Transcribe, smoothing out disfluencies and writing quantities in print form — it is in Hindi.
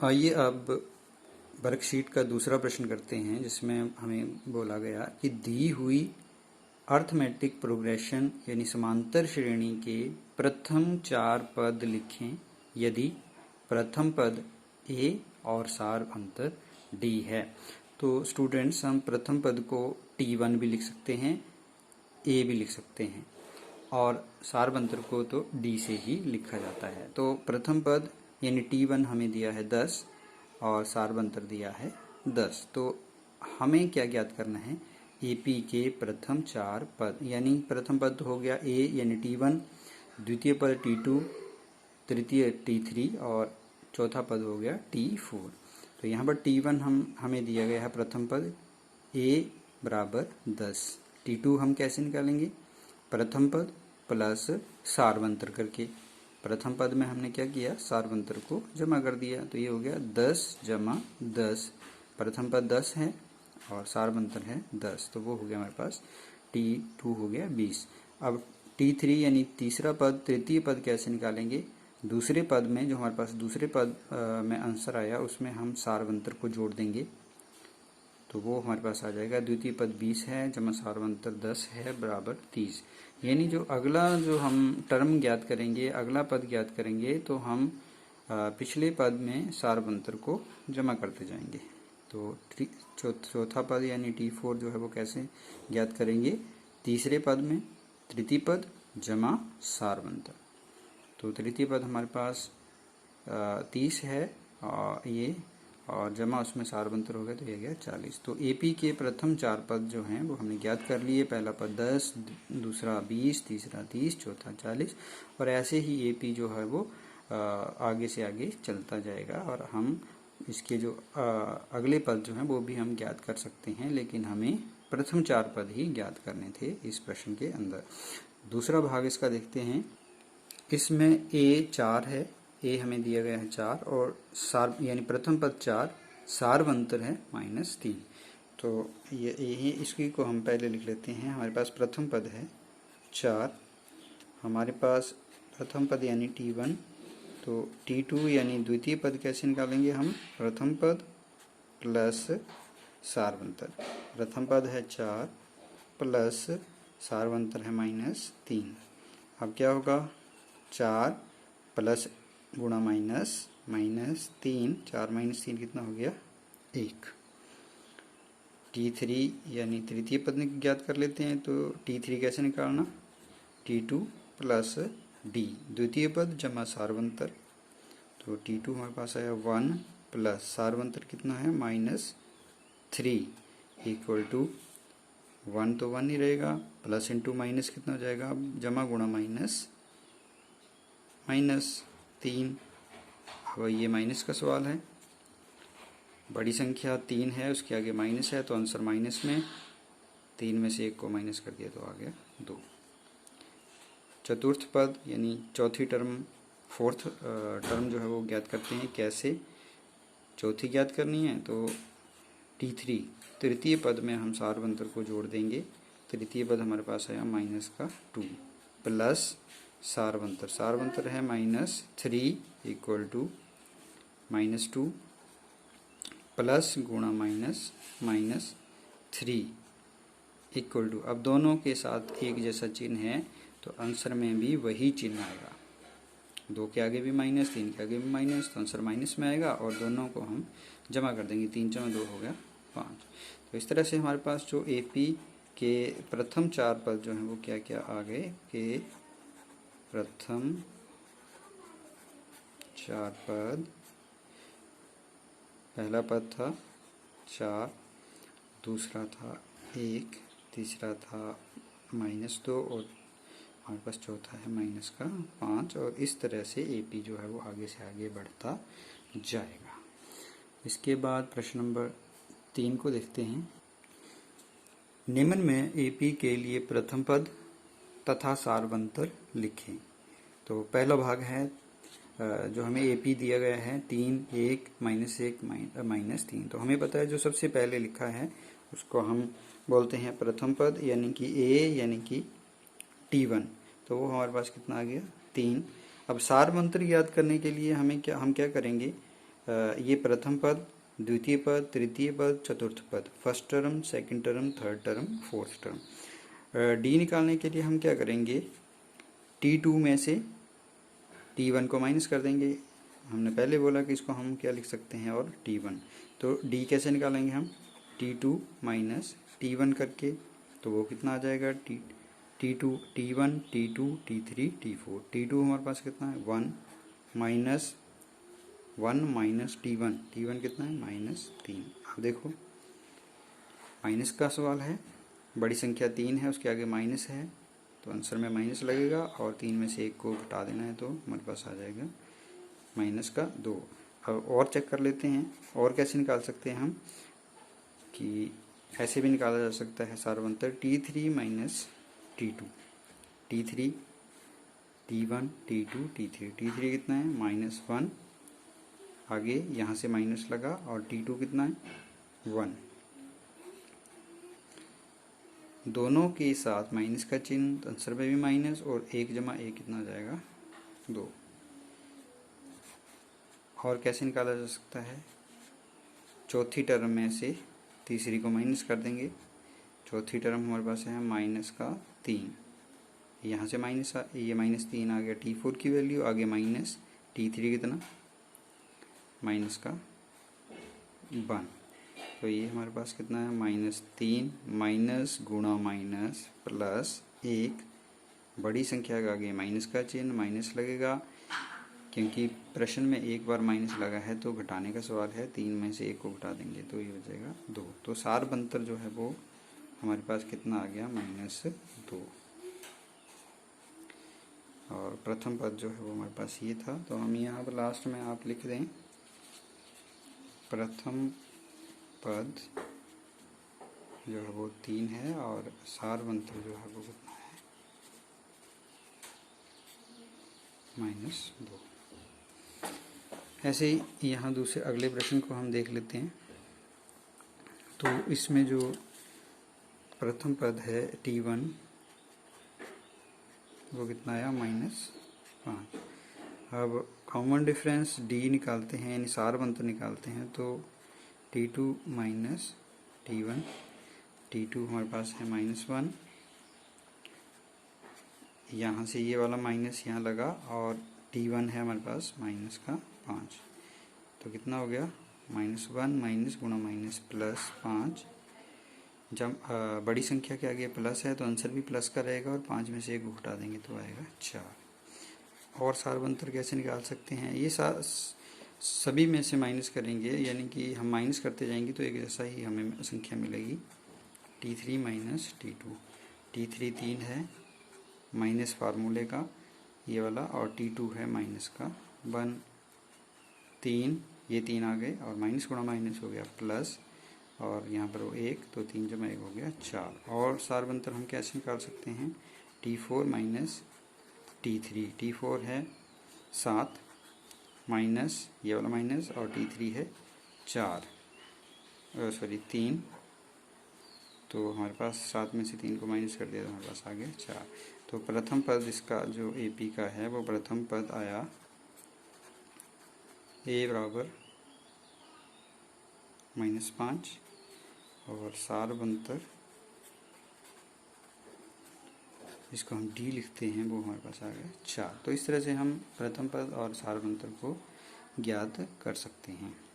आइए अब वर्कशीट का दूसरा प्रश्न करते हैं, जिसमें हमें बोला गया कि दी हुई अर्थमेटिक प्रोग्रेशन यानी समांतर श्रेणी के प्रथम 4 पद लिखें यदि प्रथम पद a और सार अंतर d है। तो स्टूडेंट्स, हम प्रथम पद को t1 भी लिख सकते हैं, a भी लिख सकते हैं, और सारवंतर को तो d से ही लिखा जाता है। तो प्रथम पद यानी t1 हमें दिया है 10 और सारवंतर दिया है 10। तो हमें क्या ज्ञात करना है? AP के प्रथम 4 पद, यानी प्रथम पद हो गया a यानी t1, द्वितीय पद t2, तृतीय t3 और चौथा पद हो गया t4। तो यहाँ पर t1 हमें दिया गया है प्रथम पद a बराबर 10। t2 हम कैसे निकालेंगे? प्रथम पद प्लस सारवंतर करके। प्रथम पद में हमने क्या किया? सारवंतर को जमा कर दिया, तो ये हो गया 10 जमा 10। प्रथम पद 10 है और सारवंतर है 10, तो वो हो गया हमारे पास t2 हो गया 20। अब t3 यानी तीसरा पद, तृतीय पद कैसे निकालेंगे? दूसरे पद में जो हमारे पास दूसरे पद में आंसर आया उसमें हम सारवंतर को जोड़ देंगे, तो वो हमारे पास आ जाएगा द्वितीय पद 20 है जमा सारवंतर 10 है बराबर 30। यानी जो अगला जो हम टर्म ज्ञात करेंगे, अगला पद ज्ञात करेंगे, तो हम पिछले पद में सारवंतर को जमा करते जाएंगे। तो चौथा पद यानी t4 जो है वो कैसे ज्ञात करेंगे? तीसरे पद में तृतीय पद जमा सारवंतर। तो तृतीय पद हमारे पास 30 है और ये, और जमा उसमें सारवंतर हो गया तो ये गया 40। तो AP के प्रथम 4 पद जो हैं वो हमने ज्ञात कर लिए। पहला पद 10, दूसरा 20, तीसरा 30, चौथा 40, और ऐसे ही AP जो है वो आगे से आगे चलता जाएगा, और हम इसके जो अगले पद जो हैं वो भी हम ज्ञात कर सकते हैं, लेकिन हमें प्रथम 4 पद ही ज्ञात करने थे इस प्रश्न के अंदर। दूसरा भाग इसका देखते हैं। इसमें A 4 है, A हमें दिया गया है 4, और सार यानी प्रथम पद 4, सारवंतर है -3। तो यही इसकी को हम पहले लिख लेते हैं। हमारे पास प्रथम पद है 4, हमारे पास प्रथम पद यानी t1, तो t2 यानी द्वितीय पद कैसे निकालेंगे हम? प्रथम पद प्लस सारवंतर। प्रथम पद है 4 प्लस सारवंतर है -3। अब क्या होगा? 4 प्लस गुणा माइनस -3, 4 - 3 कितना हो गया? 1। t3 यानी तृतीय पद ज्ञात कर लेते हैं। तो t3 कैसे निकालना? t2 प्लस d, द्वितीय पद जमा सारवंतर। तो t2 हमारे पास आया 1 प्लस सारवंतर कितना है? -3 इक्वल टू 1 तो 1 ही रहेगा, प्लस इंटू माइनस कितना हो जाएगा? अब जमा गुणा -3। अब ये माइनस का सवाल है, बड़ी संख्या 3 है, उसके आगे माइनस है, तो आंसर माइनस में। 3 में से 1 को माइनस कर दिया तो आ गया 2। चतुर्थ पद यानी चौथी टर्म, फोर्थ टर्म जो है वो ज्ञात करते हैं। कैसे चौथी ज्ञात करनी है? तो t3 तृतीय पद में हम सारवंतर को जोड़ देंगे। तृतीय पद हमारे पास आया -2 प्लस सारवंतर, सारवंतर है -3 इक्वल टू -2 प्लस गुणा -3 इक्वल टू, अब दोनों के साथ एक जैसा चिन्ह है तो आंसर में भी वही चिन्ह आएगा। 2 के आगे भी माइनस, 3 के आगे भी माइनस, तो आंसर माइनस में आएगा, और दोनों को हम जमा कर देंगे। 3 जमा 2 हो गया 5। तो इस तरह से हमारे पास जो AP के प्रथम 4 पद जो हैं वो क्या क्या आ गए कि प्रथम 4 पद, पहला पद था 4, दूसरा था 1, तीसरा था -2, और हमारे पास चौथा है -5, और इस तरह से AP जो है वो आगे से आगे बढ़ता जाएगा। इसके बाद प्रश्न नंबर 3 को देखते हैं। निम्न में AP के लिए प्रथम पद तथा सारवंतर लिखें। तो पहला भाग है जो हमें AP दिया गया है 3, 1, -1, -3। तो हमें पता है जो सबसे पहले लिखा है उसको हम बोलते हैं प्रथम पद, यानी कि A यानी कि t1। तो वो हमारे पास कितना आ गया? 3। अब सारवंतर याद करने के लिए हम क्या करेंगे? ये प्रथम पद, द्वितीय पद, तृतीय पद, चतुर्थ पद, first term, second term, third term, fourth term. D निकालने के लिए हम क्या करेंगे, T2 में से T1 को माइनस कर देंगे। हमने पहले बोला कि इसको हम क्या लिख सकते हैं, और T1। तो D कैसे निकालेंगे हम, T2 माइनस T1 करके, तो वो कितना आ जाएगा, T2 T1 T2 T3 T4। T2 हमारे पास कितना है, 1 माइनस 1 माइनस T1, T1 कितना है, -3। अब देखो माइनस का सवाल है, बड़ी संख्या 3 है, उसके आगे माइनस है, तो आंसर में माइनस लगेगा, और 3 में से 1 को घटा देना है, तो हमारे पास आ जाएगा -2। अब और चेक कर लेते हैं, और कैसे निकाल सकते हैं हम, कि ऐसे भी निकाला जा सकता है सारवंतर, T3 minus T2, T3 T1 T2 T3, T3 कितना है, -1, आगे यहाँ से माइनस लगा, और T2 कितना है, 1। दोनों के साथ माइनस का चिन्ह, तो आंसर में भी माइनस, और 1 जमा 1 कितना आ जाएगा, 2। और कैसे निकाला जा सकता है, चौथी टर्म में से तीसरी को माइनस कर देंगे। चौथी टर्म हमारे पास है -3, यहाँ से माइनस, ये -3 आ गया, T4 की वैल्यू, आगे माइनस T3 कितना, -1। तो ये हमारे पास कितना है, -3, माइनस गुणा माइनस प्लस 1, बड़ी संख्या का आगे माइनस का चिन्ह, माइनस लगेगा, क्योंकि प्रश्न में एक बार माइनस लगा है, तो घटाने का सवाल है, 3 में से 1 को घटा देंगे, तो ये हो जाएगा 2। तो सार बंतर जो है वो हमारे पास कितना आ गया, -2। और प्रथम पद जो है वो हमारे पास ये था, तो हम यहाँ पर लास्ट में आप लिख दें, प्रथम पद जो है वो 3 है, और सार बंतर जो है वो कितना है, -2। ऐसे ही यहाँ दूसरे अगले प्रश्न को हम देख लेते हैं। तो इसमें जो प्रथम पद है T1, वो कितना आया, -5। अब कॉमन डिफरेंस D निकालते हैं, यानी सार बंतर निकालते हैं, तो T2 माइनस T1, T2 हमारे पास है -1, यहाँ से ये वाला माइनस यहाँ लगा, और T1 है हमारे पास -5, तो कितना हो गया, -1 माइनस गुणा माइनस प्लस 5। जब बड़ी संख्या के आगे प्लस है, तो आंसर भी प्लस का रहेगा, और 5 में से 1 घटा देंगे तो आएगा 4। और सार बंतर कैसे निकाल सकते हैं, ये सभी में से माइनस करेंगे, यानी कि हम माइनस करते जाएंगे तो एक जैसा ही हमें संख्या मिलेगी। T3 माइनस T2, T3 3 है, माइनस फार्मूले का ये वाला, और T2 है माइनस का 1, 3, ये 3 आ गए, और माइनस गुणा माइनस हो गया प्लस, और यहाँ पर वो 1, तो 3 जमा 1 हो गया 4। और सार बंतर हम कैसे निकाल सकते हैं, T4 माइनस T3, T4 है 7, माइनस ये वाला माइनस, और T3 है 3, तो हमारे पास 7 में से 3 को माइनस कर दिया, तो हमारे पास आ गया 4। तो प्रथम पद इसका जो AP का है, वो प्रथम पद आया A बराबर -5, और सार बंतर जिसको हम D लिखते हैं, वो हमारे पास आ गया 4। तो इस तरह से हम प्रथम पद और सार बंतर को ज्ञात कर सकते हैं।